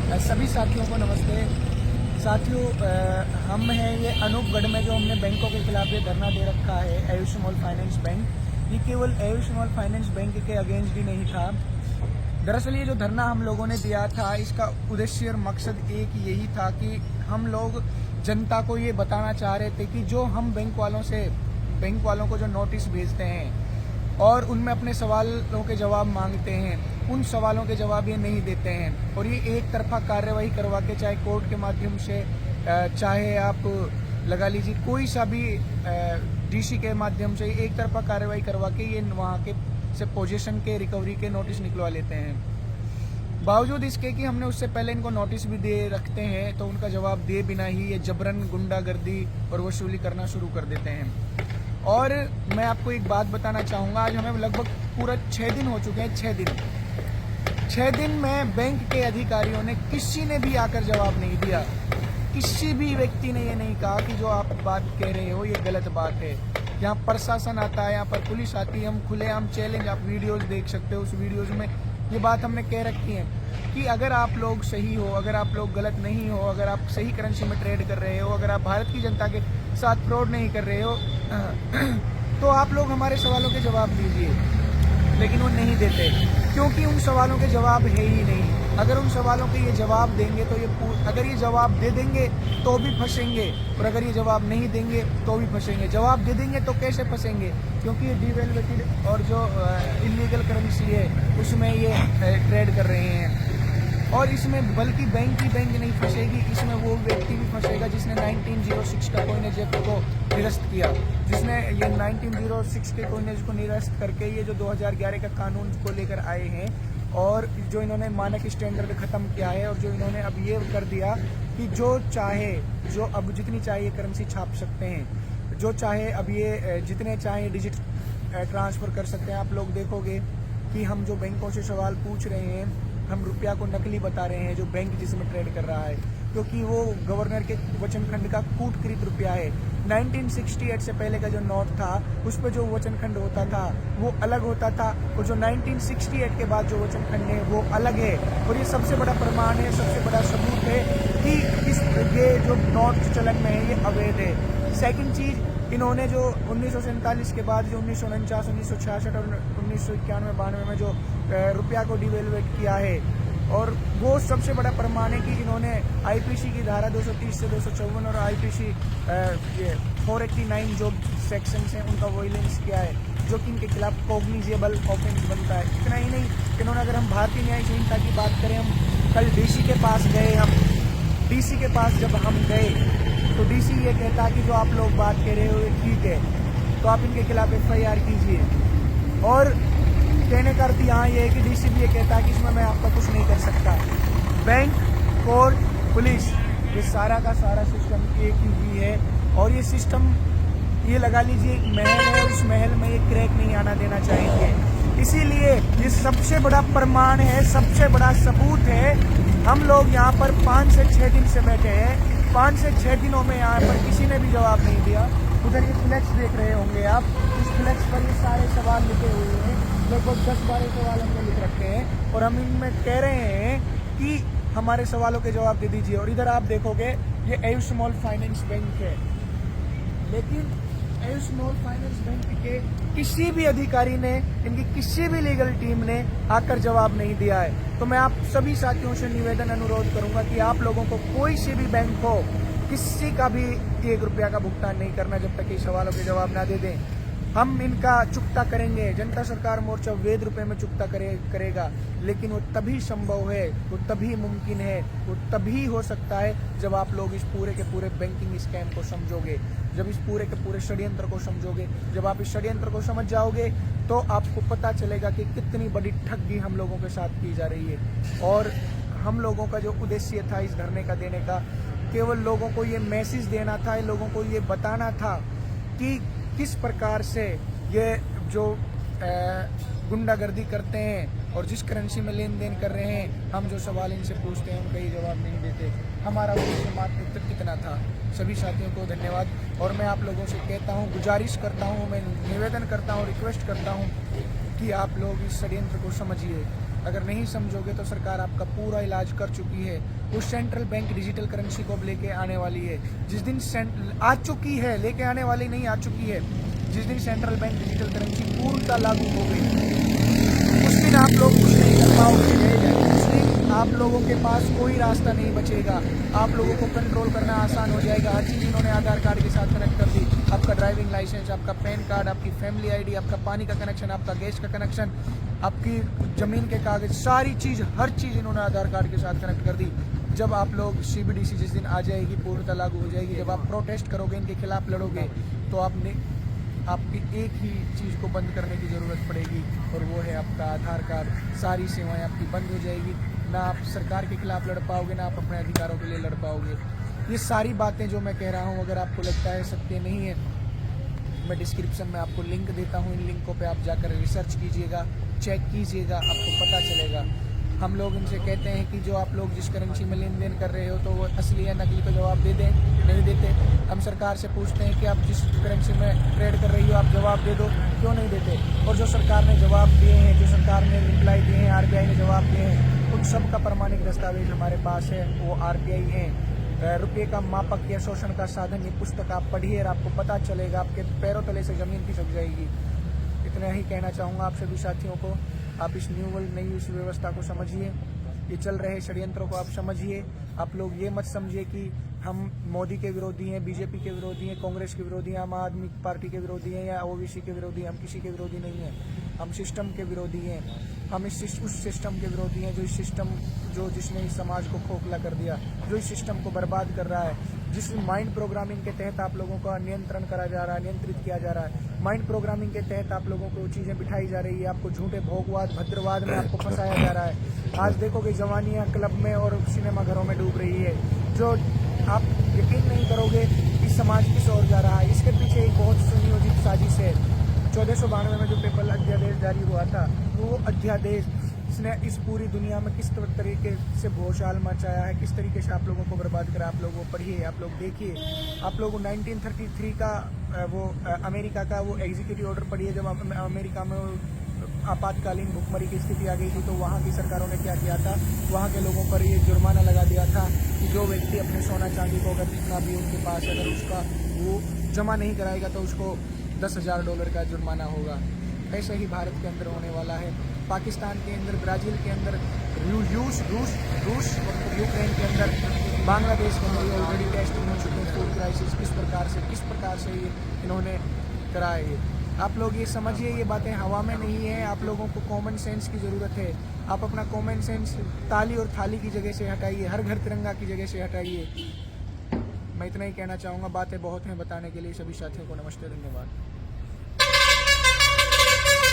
सभी साथियों को नमस्ते। साथियों, हम हैं ये अनूपगढ़ में जो हमने बैंकों के खिलाफ ये धरना दे रखा है, आयुष स्मॉल फाइनेंस बैंक। ये केवल आयुष स्मॉल फाइनेंस बैंक के अगेंस्ट ही नहीं था। दरअसल ये जो धरना हम लोगों ने दिया था, इसका उद्देश्य और मकसद एक यही था कि हम लोग जनता को ये बताना चाह रहे थे कि जो हम बैंक वालों को जो नोटिस भेजते हैं और उनमें अपने सवालों के जवाब मांगते हैं, उन सवालों के जवाब ये नहीं देते हैं और ये एक तरफा कार्यवाही करवा के, चाहे कोर्ट के माध्यम से, चाहे आप लगा लीजिए कोई सा भी डीसी के माध्यम से एक तरफा कार्यवाही करवा के ये वहाँ के से पोजीशन के रिकवरी के नोटिस निकलवा लेते हैं। बावजूद इसके कि हमने उससे पहले इनको नोटिस भी दे रखते हैं तो उनका जवाब दिए बिना ही ये जबरन गुंडागर्दी और वसूली करना शुरू कर देते हैं। और मैं आपको एक बात बताना चाहूँगा, आज हमें लगभग पूरा 6 दिन हो चुके हैं। 6 दिन में बैंक के अधिकारियों ने किसी ने भी आकर जवाब नहीं दिया। किसी भी व्यक्ति ने ये नहीं कहा कि जो आप बात कह रहे हो ये गलत बात है। यहाँ प्रशासन आता है, यहाँ पर पुलिस आती है, हम खुलेआम चैलेंज, आप वीडियोस देख सकते हो। उस वीडियोस में ये बात हमने कह रखी है कि अगर आप लोग सही हो, अगर आप लोग गलत नहीं हो, अगर आप सही करेंसी में ट्रेड कर रहे हो, अगर आप भारत की जनता के साथ फ्रॉड नहीं कर रहे हो तो आप लोग हमारे सवालों के जवाब दीजिए। लेकिन वो नहीं देते क्योंकि उन सवालों के जवाब है ही नहीं। अगर उन सवालों के ये जवाब देंगे तो अगर ये जवाब दे देंगे तो भी फंसेंगे, और अगर ये जवाब नहीं देंगे तो भी फंसेंगे। जवाब दे देंगे तो कैसे फंसेंगे? क्योंकि ये डिवेल्वेटेड और जो इलीगल करेंसी है उसमें ये ट्रेड कर रहे हैं। और इसमें बल्कि बैंक नहीं फंसेगी, इसमें वो व्यक्ति भी फंसेगा जिसने 1906 का कॉइनेज को निरस्त किया, जिसने ये 1906 के कॉइनेज को निरस्त करके ये जो 2011 का कानून को लेकर आए हैं और जो इन्होंने मानक स्टैंडर्ड खत्म किया है, और जो इन्होंने अब ये कर दिया कि जो अब जितनी चाहे करेंसी छाप सकते हैं, जो चाहे अब ये जितने चाहे डिजिट ट्रांसफ़र कर सकते हैं। आप लोग देखोगे कि हम जो बैंकों से सवाल पूछ रहे हैं, हम रुपया को नकली बता रहे हैं जो बैंक जिसमें ट्रेड कर रहा है, क्योंकि वो गवर्नर के वचनखंड का कूटकृत रुपया है। 1968 से पहले का जो नोट था उस पर जो वचनखंड होता था वो अलग होता था, और जो 1968 के बाद जो वचनखंड है वो अलग है। और ये सबसे बड़ा प्रमाण है, सबसे बड़ा सबूत है कि ये जो नोट चलन में है ये अवैध है। सेकंड चीज, इन्होंने जो 1947 के बाद जो 1949, 1966 और 1991-92 में जो रुपया को डिवेल्वेट किया है, और वो सबसे बड़ा प्रमाण है कि इन्होंने आईपीसी की धारा 230 से 254 और आईपीसी 489 जो सेक्शंस हैं उनका वॉयलेंस किया है, जो कि इनके खिलाफ कॉग्निजेबल ऑफेंस बनता है। इतना ही नहीं, इन्होंने, अगर हम भारतीय न्याय संहिता की बात करें, हम कल डीसी के पास गए, डीसी के पास जब हम गए तो डीसी ये कहता कि जो आप लोग बात कह रहे हो ये ठीक है, तो आप इनके खिलाफ FIR कीजिए। और कहने का अर्थ यहाँ ये है कि डीसी भी ये कहता है कि इसमें मैं आपका कुछ नहीं कर सकता। बैंक, कोर्ट, पुलिस, ये सारा का सारा सिस्टम एक ही है, और ये सिस्टम ये लगा लीजिए एक महल है, उस महल में ये क्रैक नहीं आना देना चाहेंगे। इसीलिए ये सबसे बड़ा प्रमाण है, सबसे बड़ा सबूत है। हम लोग यहाँ पर 5 से 6 दिन से बैठे हैं। 5 से 6 दिनों में यहाँ पर किसी ने भी जवाब नहीं दिया। उधर ये फ्लैक्स देख रहे होंगे आप, इस फ्लैक्स पर ये सारे सवाल लिखे हुए हैं, लगभग 10-12 सवाल हमने लिख रखे हैं, और हम इनमें कह रहे हैं कि हमारे सवालों के जवाब दे दीजिए। और इधर आप देखोगे ये आयुष स्मॉल फाइनेंस बैंक है, लेकिन आयुष स्मॉल फाइनेंस बैंक के किसी भी अधिकारी ने, इनकी किसी भी लीगल टीम ने आकर जवाब नहीं दिया है। तो मैं आप सभी साथियों से निवेदन, अनुरोध करूंगा कि आप लोगों को कोई से भी बैंक हो, किसी का भी 1 रुपया का भुगतान नहीं करना जब तक ये सवालों के जवाब ना दे दें। हम इनका चुकता करेंगे, जनता सरकार मोर्चा वैध रुपए में चुकता करेगा, लेकिन वो तभी संभव है, वो तभी मुमकिन है, वो तभी हो सकता है जब आप लोग इस पूरे के पूरे बैंकिंग स्कैम को समझोगे, जब इस पूरे के पूरे षड्यंत्र को समझोगे। जब आप इस षड्यंत्र को समझ जाओगे तो आपको पता चलेगा कि कितनी बड़ी ठगी हम लोगों के साथ की जा रही है। और हम लोगों का जो उद्देश्य था इस धरने का देने का, केवल लोगों को ये मैसेज देना था, लोगों को ये बताना था कि किस प्रकार से ये जो गुंडागर्दी करते हैं और जिस करेंसी में लेन देन कर रहे हैं, हम जो सवाल इनसे पूछते हैं उनका ये जवाब नहीं देते। हमारा उद्देश्य मात्र कितना था। सभी साथियों को धन्यवाद, और मैं आप लोगों से कहता हूँ, गुजारिश करता हूँ, मैं निवेदन करता हूँ, रिक्वेस्ट करता हूँ कि आप लोग इस षड्यंत्र को समझिए। अगर नहीं समझोगे तो सरकार आपका पूरा इलाज कर चुकी है। वो सेंट्रल बैंक डिजिटल करेंसी को अब लेके आने वाली है। जिस दिन आ चुकी है, लेके आने वाली नहीं, आ चुकी है। जिस दिन सेंट्रल बैंक डिजिटल करेंसी पूर्णतः लागू हो गई, उस दिन आप लोग कुछ नहीं कर पाओगे। उस दिन आप लोगों के पास कोई रास्ता नहीं बचेगा। आप लोगों को कंट्रोल करना आसान हो जाएगा। हर चीज़ इन्होंने आधार कार्ड के साथ कनेक्ट कर दी। आपका ड्राइविंग लाइसेंस, आपका पैन कार्ड, आपकी फैमिली आईडी, आपका पानी का कनेक्शन, आपका गैस का कनेक्शन, आपकी ज़मीन के कागज, सारी चीज़, हर चीज़ इन्होंने आधार कार्ड के साथ कनेक्ट कर दी। जब आप लोग CBDC जिस दिन आ जाएगी, पूर्णतः लागू हो जाएगी, जब आप प्रोटेस्ट करोगे, इनके खिलाफ लड़ोगे, तो आपकी एक ही चीज़ को बंद करने की ज़रूरत पड़ेगी, और वो है आपका आधार कार्ड। सारी सेवाएं आपकी बंद हो जाएगी। ना आप सरकार के खिलाफ लड़ पाओगे, ना आप अपने अधिकारों के लिए लड़ पाओगे। ये सारी बातें जो मैं कह रहा हूँ, अगर आपको लगता है सत्य नहीं है, मैं डिस्क्रिप्शन में आपको लिंक देता हूँ। इन लिंकों पे आप जाकर रिसर्च कीजिएगा, चेक कीजिएगा, आपको पता चलेगा। हम लोग इनसे कहते हैं कि जो आप लोग जिस करेंसी में लेन देन कर रहे हो, तो वो असली है नकली का जवाब दे दें, नहीं देते। हम सरकार से पूछते हैं कि आप जिस करेंसी में ट्रेड कर रही हो, आप जवाब दे दो, क्यों नहीं देते। और जो सरकार ने जवाब दिए हैं, जो सरकार ने रिप्लाई दिए हैं, RBI ने जवाब दिए हैं, उन सब का प्रमाणिक दस्तावेज हमारे पास है। वो RBI हैं। रुपये का मापक या शोषण का साधन, ये पुस्तक आप पढ़िए और आपको पता चलेगा, आपके पैरों तले से ज़मीन खिसक जाएगी। इतना ही कहना चाहूँगा आप सभी साथियों को। आप इस न्यू वर्ल्ड, नई इस व्यवस्था को समझिए, ये चल रहे षड्यंत्रों को आप समझिए। आप लोग ये मत समझिए कि हम मोदी के विरोधी हैं, BJP के विरोधी हैं, कांग्रेस के विरोधी हैं, आम आदमी पार्टी के विरोधी हैं, या OBC के विरोधी हैं। हम किसी के विरोधी नहीं हैं। हम सिस्टम के विरोधी हैं। हम उस सिस्टम के विरोधी हैं जो इस सिस्टम, जिसने इस समाज को खोखला कर दिया, जो इस सिस्टम को बर्बाद कर रहा है, जिस माइंड प्रोग्रामिंग के तहत आप लोगों का नियंत्रण करा जा रहा है, नियंत्रित किया जा रहा है। माइंड प्रोग्रामिंग के तहत आप लोगों को चीज़ें बिठाई जा रही है, आपको झूठे भोगवाद, भद्रवाद में आपको फंसाया जा रहा है। आज देखोगे जवानियाँ क्लब में और सिनेमा घरों में डूब रही है। जो आप यकीन नहीं करोगे कि समाज किस ओर जा रहा है। इसके पीछे एक बहुत सुनियोजित साजिश है। 1492 में जो पेपल अध्यादेश जारी हुआ था, वो अध्यादेश इसने इस पूरी दुनिया में किस तरीके से भौचाल मचाया है, किस तरीके से आप लोगों को बर्बाद करा। आप लोग वो पढ़िए, आप लोग देखिए। आप लोग 1933 का वो अमेरिका का वो एग्जीक्यूटिव ऑर्डर पढ़िए। जब अमेरिका में आपातकालीन भुखमरी की स्थिति आ गई थी, तो वहाँ की सरकारों ने क्या किया था, वहाँ के लोगों पर ये जुर्माना लगा दिया था कि जो व्यक्ति अपने सोना चांदी को, अगर जितना भी उनके पास है, अगर उसका वो जमा नहीं कराएगा तो उसको $10,000 का जुर्माना होगा। ऐसे ही भारत के अंदर होने वाला है, पाकिस्तान के अंदर, ब्राज़ील के अंदर, रूस और यूक्रेन के अंदर, बांग्लादेश के अंदर ऑलरेडी टेस्टिंग हो चुके हैं। फूड क्राइसिस किस प्रकार से ये इन्होंने करा है। ये आप लोग ये समझिए, ये बातें हवा में नहीं है। आप लोगों को कॉमन सेंस की ज़रूरत है। आप अपना कॉमन सेंस ताली और थाली की जगह से हटाइए, हर घर तिरंगा की जगह से हटाइए। मैं इतना ही कहना चाहूँगा। बातें बहुत हैं बताने के लिए। सभी साथियों को नमस्ते, धन्यवाद।